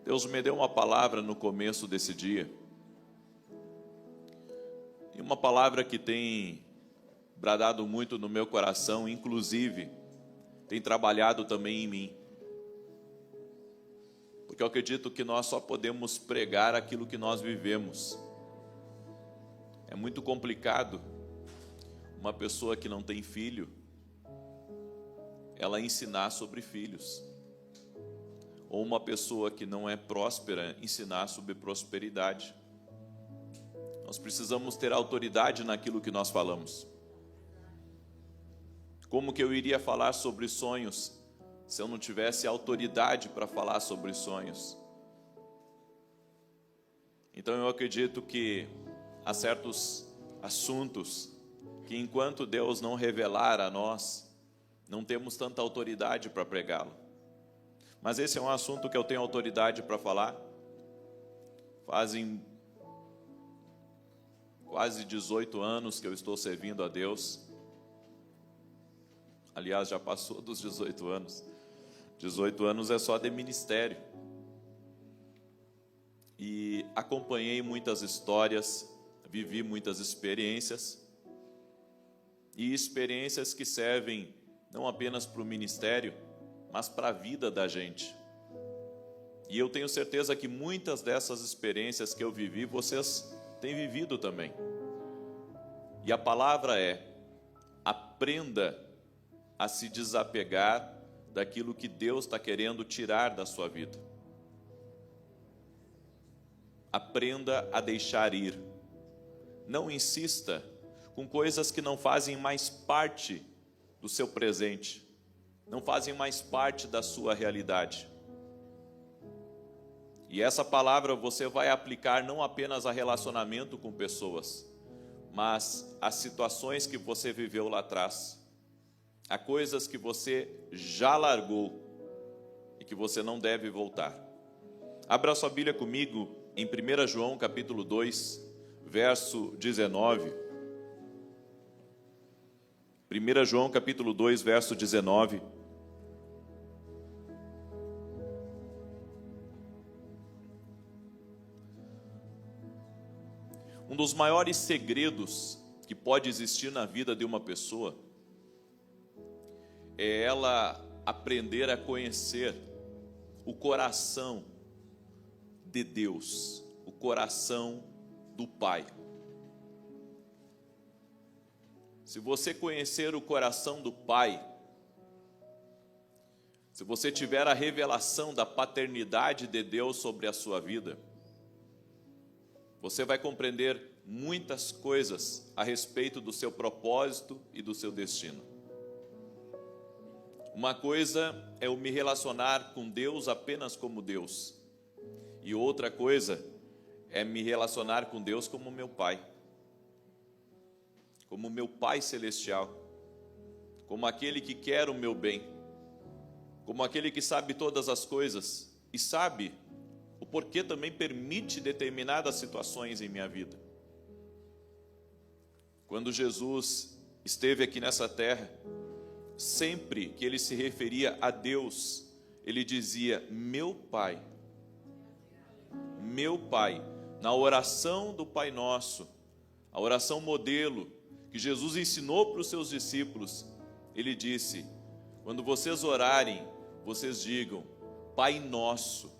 Deus me deu uma palavra no começo desse dia, e uma palavra que tem bradado muito no meu coração, inclusive tem trabalhado também em mim, porque eu acredito que nós só podemos pregar aquilo que nós vivemos. É muito complicado uma pessoa que não tem filho, ela ensinar sobre filhos, ou uma pessoa que não é próspera ensinar sobre prosperidade. Nós precisamos ter autoridade naquilo que nós falamos. Como que eu iria falar sobre sonhos se eu não tivesse autoridade para falar sobre sonhos? Então eu acredito que há certos assuntos que enquanto Deus não revelar a nós, não temos tanta autoridade para pregá-lo. Mas esse é um assunto que eu tenho autoridade para falar. Fazem quase 18 anos que eu estou servindo a Deus. Aliás, já passou dos 18 anos. 18 anos é só de ministério. E acompanhei muitas histórias, vivi muitas experiências. E experiências que servem não apenas para o ministério, mas para a vida da gente. E eu tenho certeza que muitas dessas experiências que eu vivi, vocês têm vivido também. E a palavra é: aprenda a se desapegar daquilo que Deus está querendo tirar da sua vida. Aprenda a deixar ir. Não insista com coisas que não fazem mais parte do seu presente, não fazem mais parte da sua realidade. E essa palavra você vai aplicar não apenas a relacionamento com pessoas, mas a situações que você viveu lá atrás, a coisas que você já largou e que você não deve voltar. Abra sua Bíblia comigo em 1 João capítulo 2, verso 19. 1 João capítulo 2, verso 19. Um dos maiores segredos que pode existir na vida de uma pessoa é ela aprender a conhecer o coração de Deus, o coração do Pai. Se você conhecer o coração do Pai, se você tiver a revelação da paternidade de Deus sobre a sua vida, você vai compreender muitas coisas a respeito do seu propósito e do seu destino. Uma coisa é eu me relacionar com Deus apenas como Deus, e outra coisa é me relacionar com Deus como meu Pai, como meu Pai celestial, como aquele que quer o meu bem, como aquele que sabe todas as coisas e sabe o porquê também permite determinadas situações em minha vida. Quando Jesus esteve aqui nessa terra, sempre que ele se referia a Deus, ele dizia: meu Pai. Meu Pai. Na oração do Pai Nosso, a oração modelo que Jesus ensinou para os seus discípulos, ele disse: quando vocês orarem, vocês digam: Pai Nosso,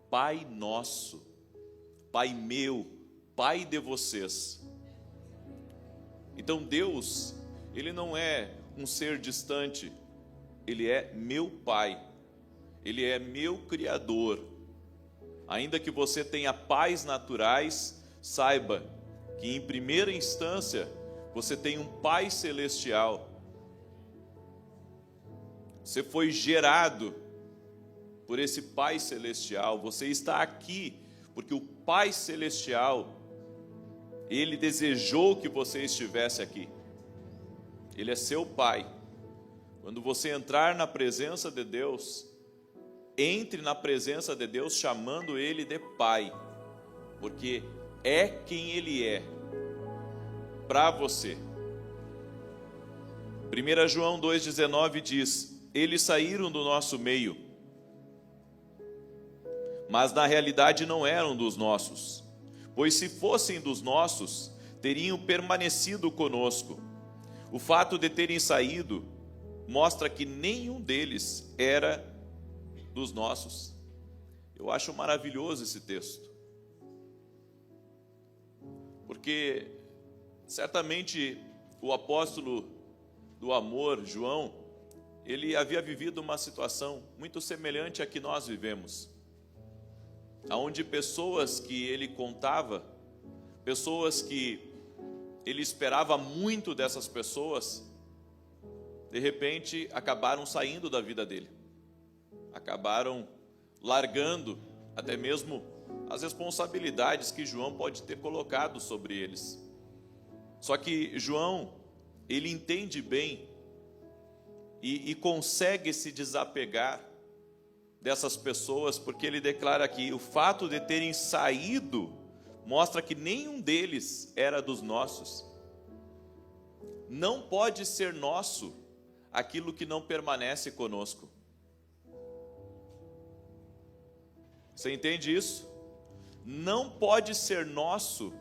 Pai Nosso, Pai meu, Pai de vocês. Então Deus, Ele não é um ser distante, Ele é meu Pai, Ele é meu Criador. Ainda que você tenha pais naturais, saiba que em primeira instância você tem um Pai celestial. Você foi gerado por esse Pai celestial. Você está aqui porque o Pai celestial, Ele desejou que você estivesse aqui. Ele é seu Pai. Quando você entrar na presença de Deus, entre na presença de Deus chamando Ele de Pai, porque é quem Ele é para você. 1 João 2,19 diz: eles saíram do nosso meio, mas na realidade não eram dos nossos, pois se fossem dos nossos, teriam permanecido conosco. O fato de terem saído mostra que nenhum deles era dos nossos. Eu acho maravilhoso esse texto, porque certamente o apóstolo do amor, João, ele havia vivido uma situação muito semelhante à que nós vivemos, onde pessoas que ele contava, pessoas que ele esperava muito dessas pessoas, de repente acabaram saindo da vida dele, acabaram largando até mesmo as responsabilidades que João pode ter colocado sobre eles. Só que João, ele entende bem e consegue se desapegar dessas pessoas, porque ele declara que o fato de terem saído mostra que nenhum deles era dos nossos. Não pode ser nosso aquilo que não permanece conosco. Você entende isso? Não pode ser nosso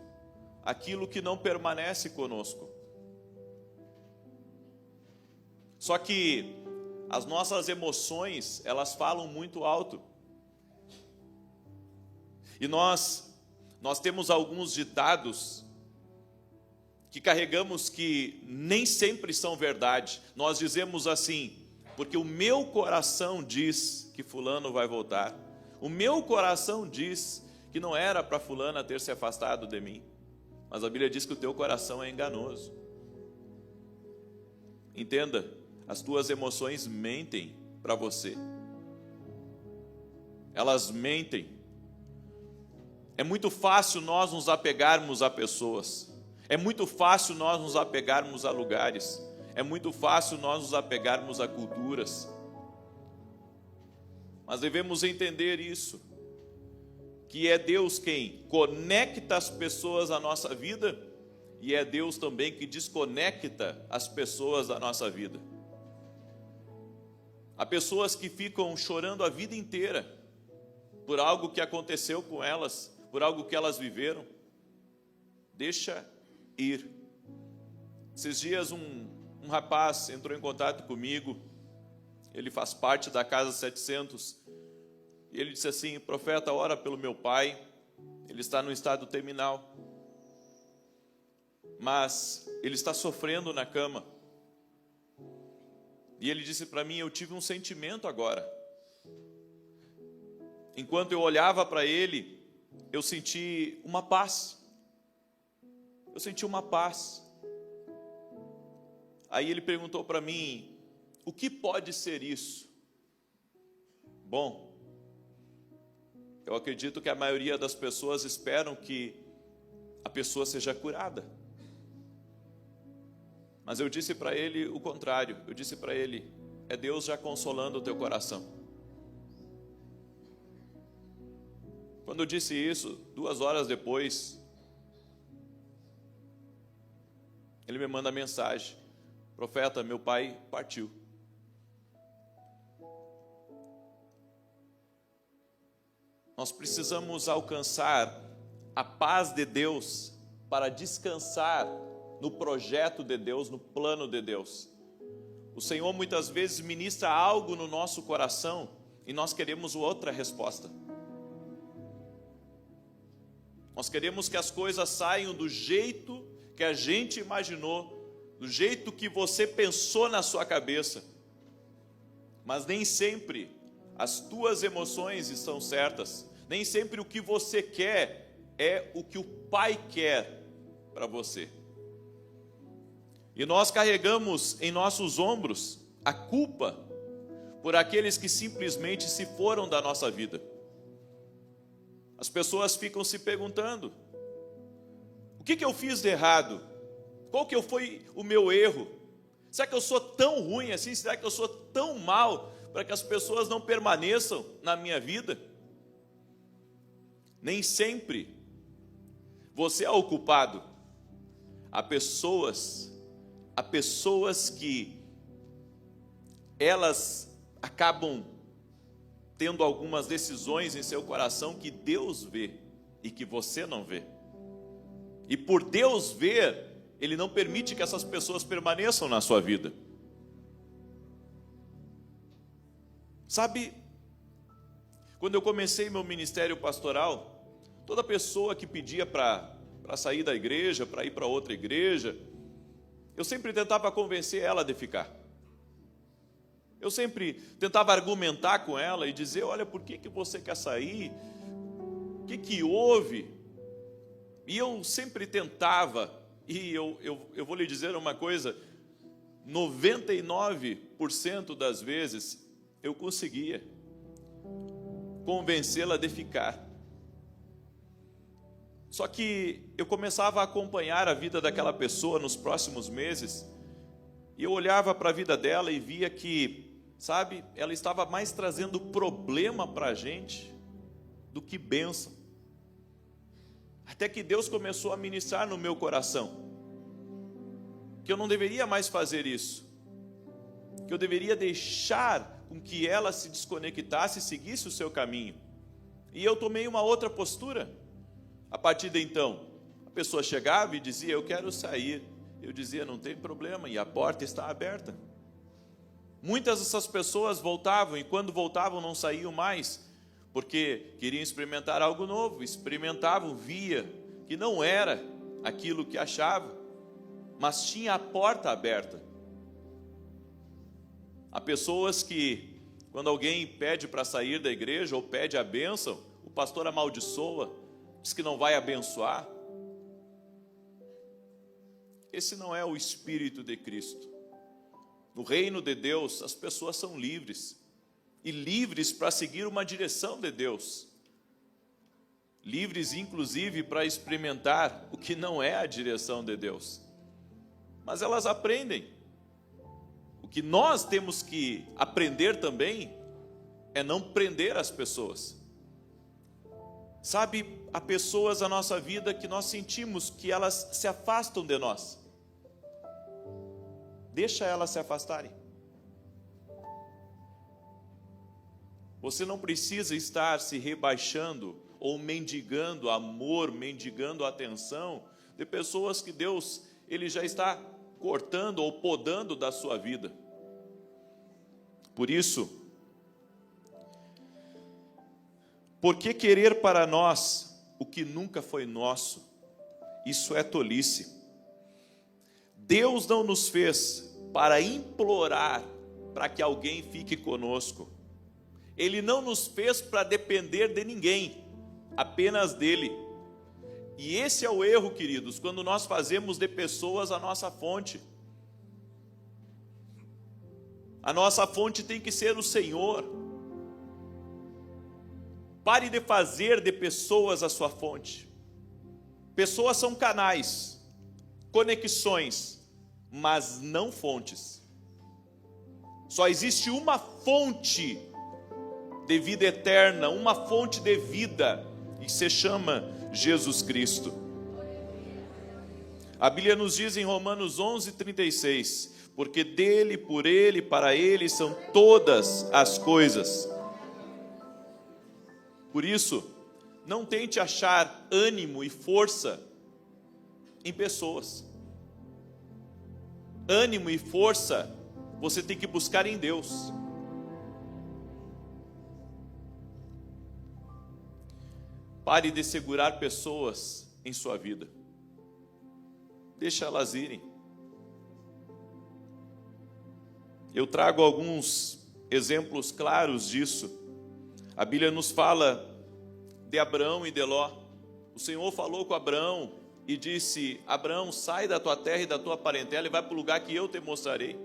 aquilo que não permanece conosco. Só que as nossas emoções, elas falam muito alto. E nós temos alguns ditados que carregamos que nem sempre são verdade. Nós dizemos assim: porque o meu coração diz que fulano vai voltar. O meu coração diz que não era para fulana ter se afastado de mim. Mas a Bíblia diz que o teu coração é enganoso. Entenda, as tuas emoções mentem para você. Elas mentem. É muito fácil nós nos apegarmos a pessoas. É muito fácil nós nos apegarmos a lugares. É muito fácil nós nos apegarmos a culturas. Mas devemos entender isso, que é Deus quem conecta as pessoas à nossa vida e é Deus também que desconecta as pessoas da nossa vida. Há pessoas que ficam chorando a vida inteira por algo que aconteceu com elas, por algo que elas viveram. Deixa ir. Esses dias um rapaz entrou em contato comigo, ele faz parte da Casa 700, e ele disse assim: profeta, ora pelo meu pai, ele está no estado terminal, mas ele está sofrendo na cama. E ele disse para mim: eu tive um sentimento agora. Enquanto eu olhava para ele, eu senti uma paz. Eu senti uma paz. Aí ele perguntou para mim: o que pode ser isso? Bom, eu acredito que a maioria das pessoas esperam que a pessoa seja curada. Mas eu disse para ele o contrário. Eu disse para ele: é Deus já consolando o teu coração. Quando eu disse isso, 2 horas depois, ele me manda mensagem: profeta, meu pai partiu. Nós precisamos alcançar a paz de Deus para descansar no projeto de Deus, no plano de Deus. O Senhor muitas vezes ministra algo no nosso coração e nós queremos outra resposta. Nós queremos que as coisas saiam do jeito que a gente imaginou, do jeito que você pensou na sua cabeça. Mas nem sempre as tuas emoções estão certas. Nem sempre o que você quer é o que o Pai quer para você. E nós carregamos em nossos ombros a culpa por aqueles que simplesmente se foram da nossa vida. As pessoas ficam se perguntando: o que eu fiz de errado? Qual que foi o meu erro? Será que eu sou tão ruim assim? Será que eu sou tão mal para que as pessoas não permaneçam na minha vida? Nem sempre você é o culpado. Há pessoas que elas acabam tendo algumas decisões em seu coração que Deus vê e que você não vê. E por Deus ver, Ele não permite que essas pessoas permaneçam na sua vida. Sabe, quando eu comecei meu ministério pastoral, toda pessoa que pedia para sair da igreja, para ir para outra igreja, eu sempre tentava convencer ela de ficar. Eu sempre tentava argumentar com ela e dizer, olha, por que você quer sair? O que houve? E eu sempre tentava, e eu vou lhe dizer uma coisa, 99% das vezes eu conseguia convencê-la de ficar. Só que eu começava a acompanhar a vida daquela pessoa nos próximos meses, e eu olhava para a vida dela e via que, sabe, ela estava mais trazendo problema para a gente do que bênção. Até que Deus começou a ministrar no meu coração que eu não deveria mais fazer isso, que eu deveria deixar com que ela se desconectasse e seguisse o seu caminho. E eu tomei uma outra postura. A partir de então, a pessoa chegava e dizia, eu quero sair. Eu dizia, não tem problema, e a porta está aberta. Muitas dessas pessoas voltavam, e quando voltavam não saíam mais, porque queriam experimentar algo novo, experimentavam, via que não era aquilo que achavam, mas tinha a porta aberta. Há pessoas que, quando alguém pede para sair da igreja, ou pede a bênção, o pastor amaldiçoa, diz que não vai abençoar. Esse não é o Espírito de Cristo. No reino de Deus, as pessoas são livres, e livres para seguir uma direção de Deus, livres inclusive para experimentar o que não é a direção de Deus, mas elas aprendem. O que nós temos que aprender também é não prender as pessoas. Sabe, há pessoas na nossa vida que nós sentimos que elas se afastam de nós. Deixa elas se afastarem. Você não precisa estar se rebaixando ou mendigando amor, mendigando atenção de pessoas que Deus, Ele já está cortando ou podando da sua vida. Por isso, por que querer para nós o que nunca foi nosso? Isso é tolice. Deus não nos fez para implorar para que alguém fique conosco. Ele não nos fez para depender de ninguém, apenas dele. E esse é o erro, queridos, quando nós fazemos de pessoas a nossa fonte. A nossa fonte tem que ser o Senhor. Pare de fazer de pessoas a sua fonte. Pessoas são canais, conexões, mas não fontes. Só existe uma fonte de vida eterna, uma fonte de vida, e se chama Jesus Cristo. A Bíblia nos diz em Romanos 11:36, porque dele, por ele, para ele são todas as coisas. Por isso, não tente achar ânimo e força em pessoas. Ânimo e força você tem que buscar em Deus. Pare de segurar pessoas em sua vida. Deixa elas irem. Eu trago alguns exemplos claros disso. A Bíblia nos fala de Abraão e de Ló. O Senhor falou com Abraão e disse, Abraão, sai da tua terra e da tua parentela e vai para o lugar que eu te mostrarei.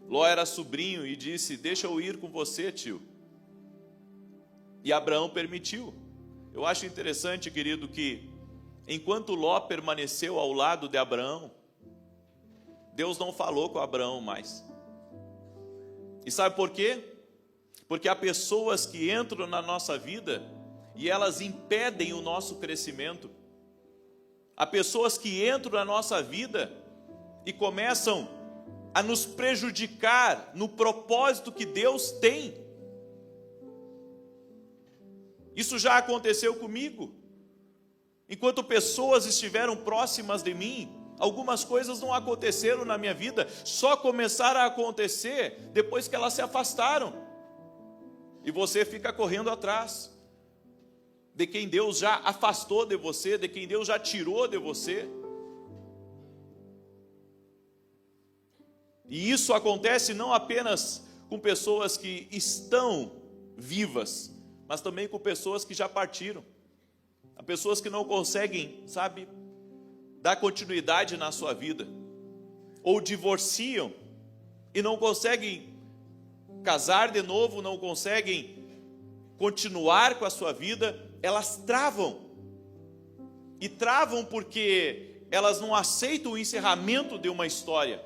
Ló era sobrinho e disse, deixa eu ir com você, tio. E Abraão permitiu. Eu acho interessante, querido, que enquanto Ló permaneceu ao lado de Abraão, Deus não falou com Abraão mais. E sabe por quê? Porque há pessoas que entram na nossa vida e elas impedem o nosso crescimento. Há pessoas que entram na nossa vida e começam a nos prejudicar no propósito que Deus tem Isso já aconteceu comigo. Enquanto pessoas estiveram próximas de mim, algumas coisas não aconteceram na minha vida, só começaram a acontecer depois que elas se afastaram. E você fica correndo atrás de quem Deus já afastou de você, de quem Deus já tirou de você. E isso acontece não apenas com pessoas que estão vivas, mas também com pessoas que já partiram. Há pessoas que não conseguem, dar continuidade na sua vida, ou divorciam e não conseguem casar de novo, não conseguem continuar com a sua vida, elas travam. E travam porque elas não aceitam o encerramento de uma história.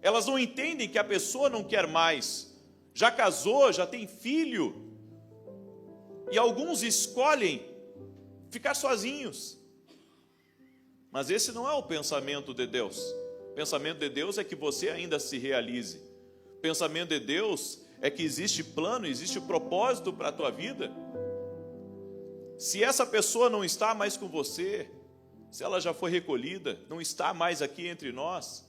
Elas não entendem que a pessoa não quer mais, já casou, já tem filho, e alguns escolhem ficar sozinhos. Mas esse não é o pensamento de Deus. O pensamento de Deus é que você ainda se realize. O pensamento de Deus é que existe plano, existe propósito para a tua vida. Se essa pessoa não está mais com você, se ela já foi recolhida, não está mais aqui entre nós,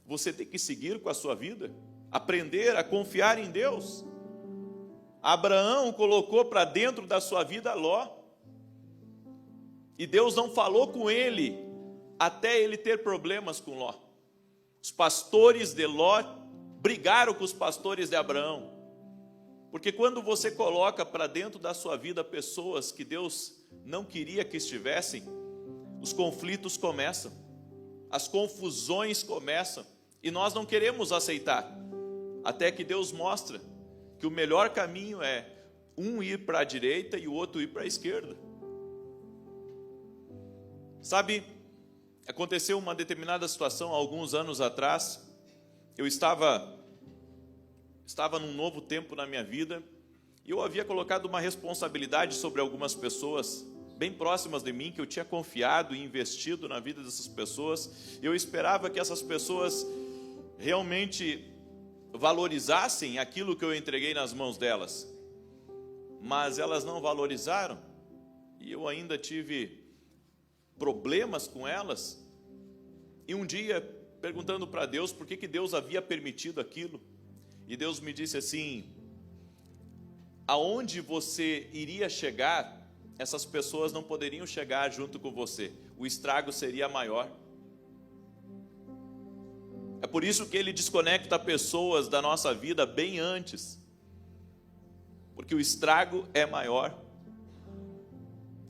você tem que seguir com a sua vida, aprender a confiar em Deus. Abraão colocou para dentro da sua vida Ló, e Deus não falou com ele até ele ter problemas com Ló. Os pastores de Ló brigaram com os pastores de Abraão, porque quando você coloca para dentro da sua vida pessoas que Deus não queria que estivessem, os conflitos começam, as confusões começam, e nós não queremos aceitar, até que Deus mostra que o melhor caminho é um ir para a direita e o outro ir para a esquerda. Aconteceu uma determinada situação há alguns anos atrás. Eu estava num novo tempo na minha vida, e eu havia colocado uma responsabilidade sobre algumas pessoas bem próximas de mim, que eu tinha confiado e investido na vida dessas pessoas. Eu esperava que essas pessoas realmente valorizassem aquilo que eu entreguei nas mãos delas, mas elas não valorizaram, e eu ainda tive problemas com elas. E um dia, perguntando para Deus por que Deus havia permitido aquilo, e Deus me disse assim: aonde você iria chegar, essas pessoas não poderiam chegar junto com você, o estrago seria maior. É por isso que Ele desconecta pessoas da nossa vida bem antes, porque o estrago é maior.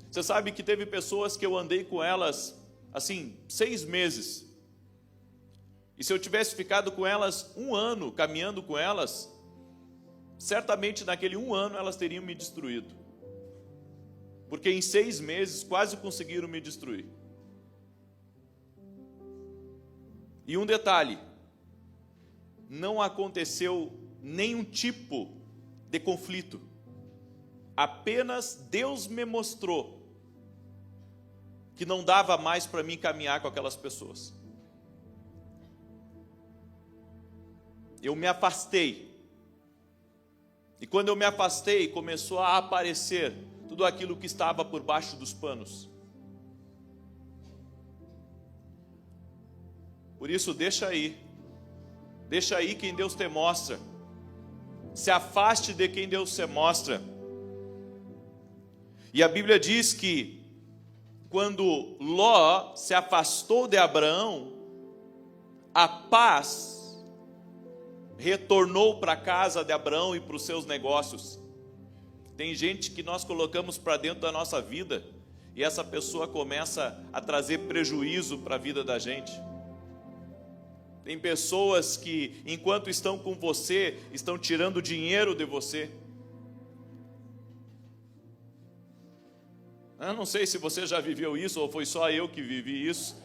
Você sabe que teve pessoas que eu andei com elas, 6 meses, e se eu tivesse ficado com elas 1 ano, caminhando com elas, certamente naquele 1 ano elas teriam me destruído, porque em 6 meses quase conseguiram me destruir. E um detalhe, não aconteceu nenhum tipo de conflito, apenas Deus me mostrou que não dava mais para mim caminhar com aquelas pessoas. Eu me afastei, e quando eu me afastei, começou a aparecer tudo aquilo que estava por baixo dos panos. Por isso, deixa aí quem Deus te mostra, se afaste de quem Deus te mostra. E a Bíblia diz que quando Ló se afastou de Abraão, a paz retornou para a casa de Abraão e para os seus negócios. Tem gente que nós colocamos para dentro da nossa vida, e essa pessoa começa a trazer prejuízo para a vida da gente. Tem pessoas que, enquanto estão com você, estão tirando dinheiro de você. Eu não sei se você já viveu isso, ou foi só eu que vivi isso.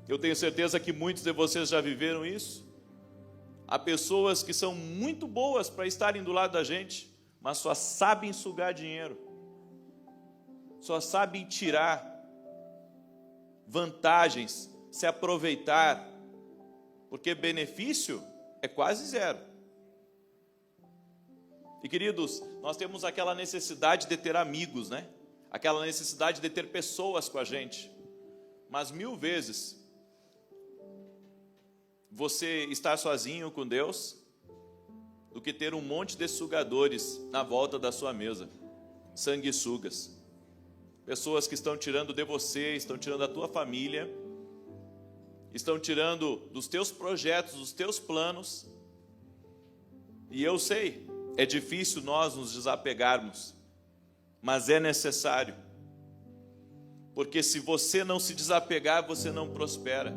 Eu tenho certeza que muitos de vocês já viveram isso. Há pessoas que são muito boas para estarem do lado da gente, mas só sabem sugar dinheiro, só sabem tirar vantagens, se aproveitar, porque benefício é quase zero. E queridos, nós temos aquela necessidade de ter amigos, né? Aquela necessidade de ter pessoas com a gente. Mas 1000 vezes, você estar sozinho com Deus, do que ter um monte de sugadores na volta da sua mesa. Sanguessugas. Pessoas que estão tirando de você, estão tirando da tua família, estão tirando dos teus projetos, dos teus planos. E eu sei, é difícil nós nos desapegarmos, mas é necessário. Porque se você não se desapegar, você não prospera.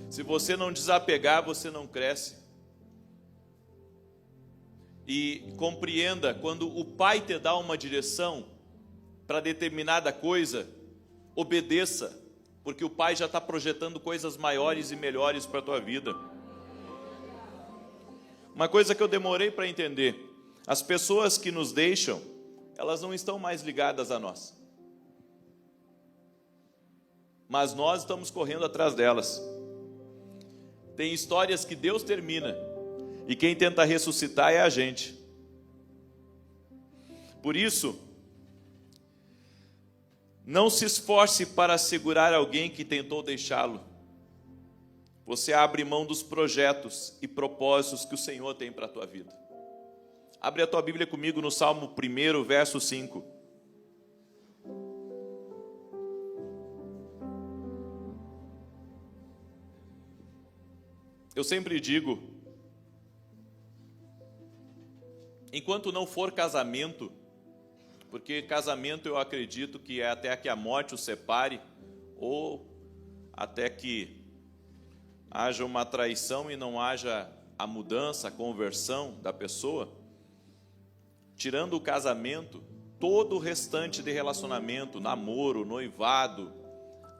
Se você não desapegar, você não cresce. E compreenda, quando o Pai te dá uma direção para determinada coisa, obedeça, porque o Pai já está projetando coisas maiores e melhores para a tua vida. Uma coisa que eu demorei para entender: as pessoas que nos deixam, elas não estão mais ligadas a nós, mas nós estamos correndo atrás delas. Tem histórias que Deus termina, e quem tenta ressuscitar é a gente. Por isso, não se esforce para segurar alguém que tentou deixá-lo. Você abre mão dos projetos e propósitos que o Senhor tem para a tua vida. Abre a tua Bíblia comigo no Salmo 1, verso 5. Eu sempre digo, enquanto não for casamento, porque casamento eu acredito que é até que a morte o separe, ou até que haja uma traição e não haja a mudança, a conversão da pessoa. Tirando o casamento, todo o restante de relacionamento, namoro, noivado,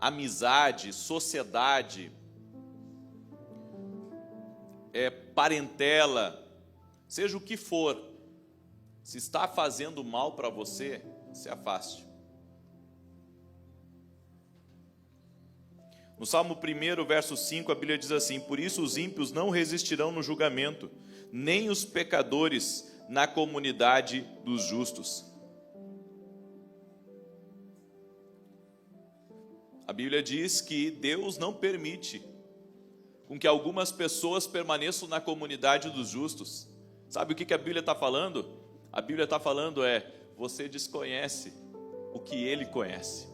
amizade, sociedade, parentela, seja o que for, se está fazendo mal para você, se afaste. No Salmo 1, verso 5, a Bíblia diz assim: por isso os ímpios não resistirão no julgamento, nem os pecadores na comunidade dos justos. A Bíblia diz que Deus não permite com que algumas pessoas permaneçam na comunidade dos justos. Sabe o que a Bíblia está falando? A Bíblia está falando você desconhece o que Ele conhece.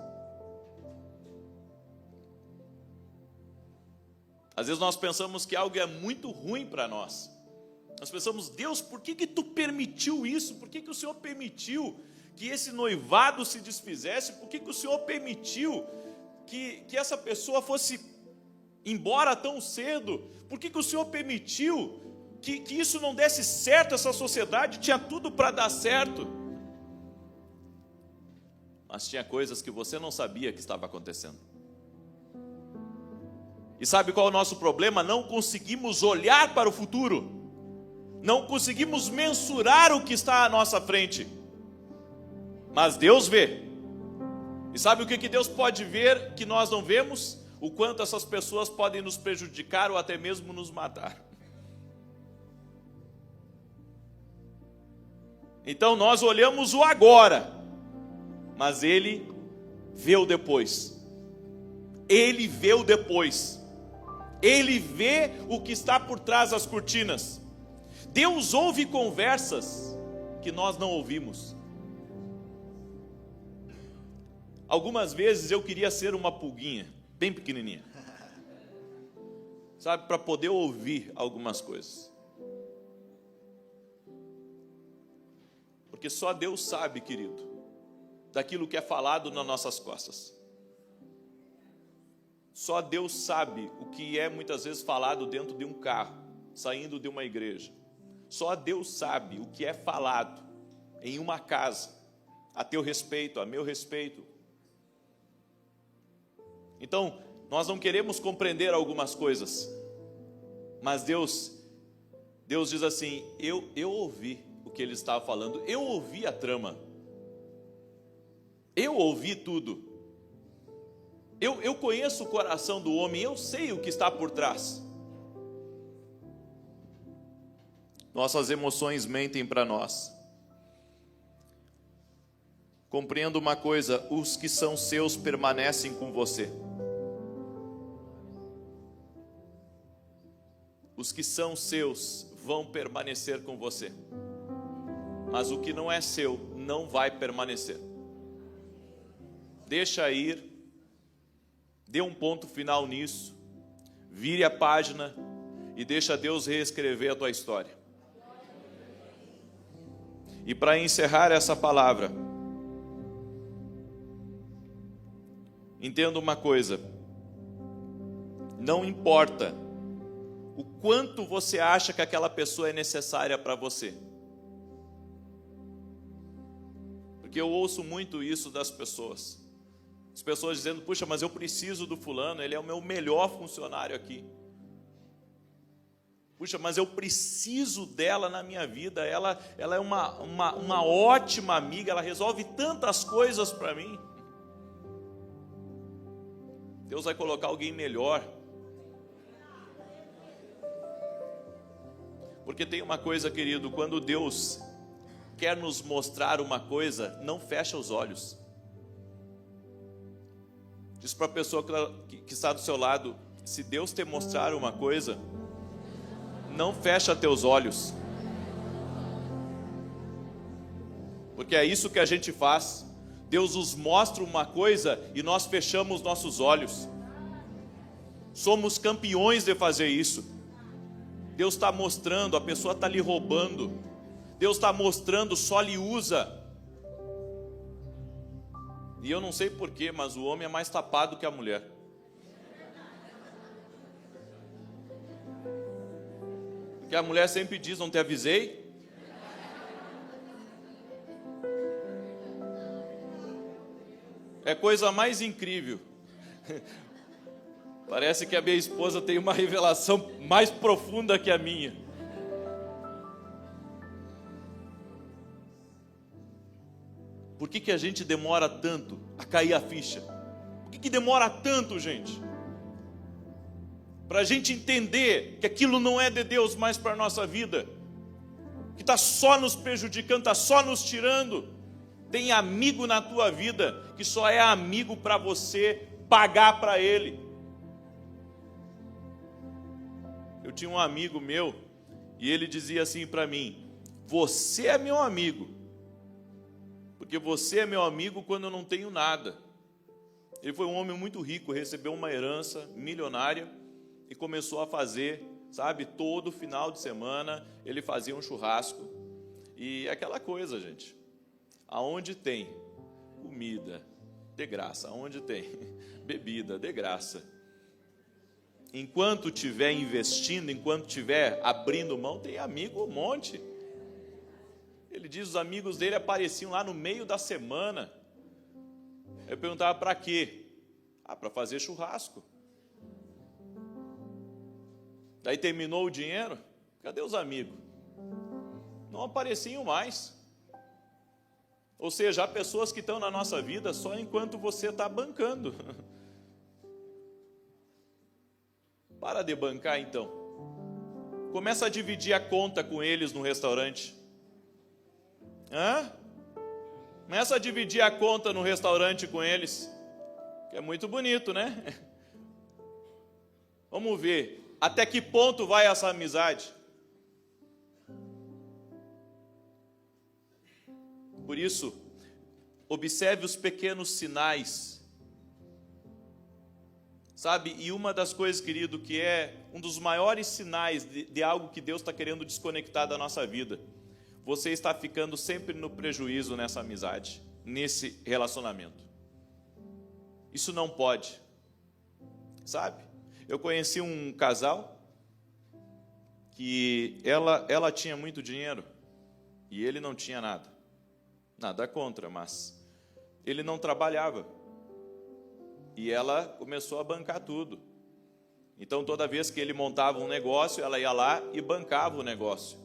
Às vezes nós pensamos que algo é muito ruim para nós. Nós pensamos: Deus, por que tu permitiu isso? Por que o Senhor permitiu que esse noivado se desfizesse? Por que o Senhor permitiu que essa pessoa fosse embora tão cedo? Por que o Senhor permitiu que isso não desse certo? Essa sociedade tinha tudo para dar certo, mas tinha coisas que você não sabia que estava acontecendo. E sabe qual é o nosso problema? Não conseguimos olhar para o futuro, não conseguimos mensurar o que está à nossa frente, mas Deus vê. E sabe o que Deus pode ver que nós não vemos? O quanto essas pessoas podem nos prejudicar ou até mesmo nos matar. Então nós olhamos o agora, mas Ele vê o depois. Ele vê o depois. Ele vê o que está por trás das cortinas. Deus ouve conversas que nós não ouvimos. Algumas vezes eu queria ser uma pulguinha, bem pequenininha, sabe, para poder ouvir algumas coisas. Porque só Deus sabe, querido, daquilo que é falado nas nossas costas. Só Deus sabe o que é muitas vezes falado dentro de um carro, saindo de uma igreja. Só Deus sabe o que é falado em uma casa, a teu respeito, a meu respeito. Então, nós não queremos compreender algumas coisas, mas Deus diz assim: eu ouvi o que ele estava falando, eu ouvi a trama, eu ouvi tudo. Eu conheço o coração do homem, eu sei o que está por trás. Nossas emoções mentem para nós. Compreenda uma coisa: os que são seus permanecem com você. Os que são seus vão permanecer com você. Mas o que não é seu não vai permanecer. Deixa ir, dê um ponto final nisso, vire a página e deixa Deus reescrever a tua história. E para encerrar essa palavra, entenda uma coisa: não importa o quanto você acha que aquela pessoa é necessária para você. Porque eu ouço muito isso das pessoas. As pessoas dizendo: puxa, mas eu preciso do fulano, ele é o meu melhor funcionário aqui. Puxa, mas eu preciso dela na minha vida, ela é uma ótima amiga, ela resolve tantas coisas para mim. Deus vai colocar alguém melhor. Porque tem uma coisa, querido, quando Deus quer nos mostrar uma coisa, não fecha os olhos. Diz para a pessoa que está do seu lado: se Deus te mostrar uma coisa, não fecha teus olhos. Porque é isso que a gente faz. Deus nos mostra uma coisa e nós fechamos nossos olhos. Somos campeões de fazer isso. Deus está mostrando, a pessoa está lhe roubando. Deus está mostrando, só lhe usa. E eu não sei porquê, mas o homem é mais tapado que a mulher. Porque a mulher sempre diz: não te avisei? É coisa mais incrível. Parece que a minha esposa tem uma revelação mais profunda que a minha. Por que a gente demora tanto a cair a ficha? Por que demora tanto, gente? Para a gente entender que aquilo não é de Deus mais para a nossa vida, que está só nos prejudicando, está só nos tirando. Tem amigo na tua vida que só é amigo para você pagar para ele. Eu tinha um amigo meu e ele dizia assim para mim: você é meu amigo, porque você é meu amigo quando eu não tenho nada. Ele foi um homem muito rico, recebeu uma herança milionária e começou a fazer, sabe, todo final de semana ele fazia um churrasco. E aquela coisa, gente, aonde tem comida, de graça. Aonde tem bebida, de graça. Enquanto estiver investindo, enquanto estiver abrindo mão, tem amigo um monte. Ele diz: os amigos dele apareciam lá no meio da semana. Eu perguntava: para quê? Para fazer churrasco. Daí terminou o dinheiro, cadê os amigos? Não apareciam mais. Ou seja, há pessoas que estão na nossa vida só enquanto você está bancando. Para de bancar, então. Começa a dividir a conta com eles no restaurante. Começa a dividir a conta no restaurante com eles. Que é muito bonito, né? Vamos ver até que ponto vai essa amizade. Por isso, observe os pequenos sinais. Sabe, e uma das coisas, querido, que é um dos maiores sinais de algo que Deus está querendo desconectar da nossa vida: você está ficando sempre no prejuízo nessa amizade, nesse relacionamento. Isso não pode. Sabe, eu conheci um casal que ela tinha muito dinheiro e ele não tinha nada. Nada contra, mas ele não trabalhava. E ela começou a bancar tudo. Então, toda vez que ele montava um negócio, ela ia lá e bancava o negócio.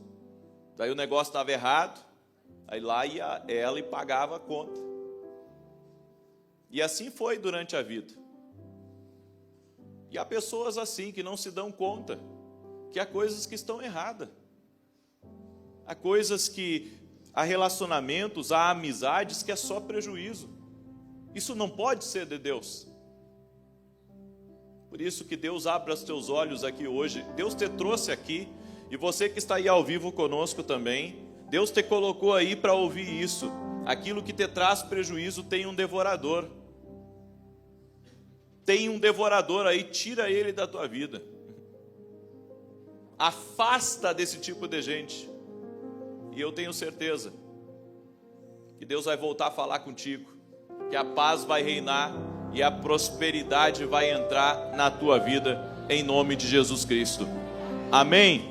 Daí o negócio estava errado, aí lá ia ela e pagava a conta. E assim foi durante a vida. E há pessoas assim que não se dão conta que há coisas que estão erradas. Há coisas que há relacionamentos, há amizades que é só prejuízo. Isso não pode ser de Deus. Por isso que Deus abra os teus olhos aqui hoje. Deus te trouxe aqui, e você que está aí ao vivo conosco também, Deus te colocou aí para ouvir isso. Aquilo que te traz prejuízo tem um devorador. Tem um devorador aí, tira ele da tua vida. Afasta desse tipo de gente. E eu tenho certeza que Deus vai voltar a falar contigo, que a paz vai reinar e a prosperidade vai entrar na tua vida, em nome de Jesus Cristo. Amém?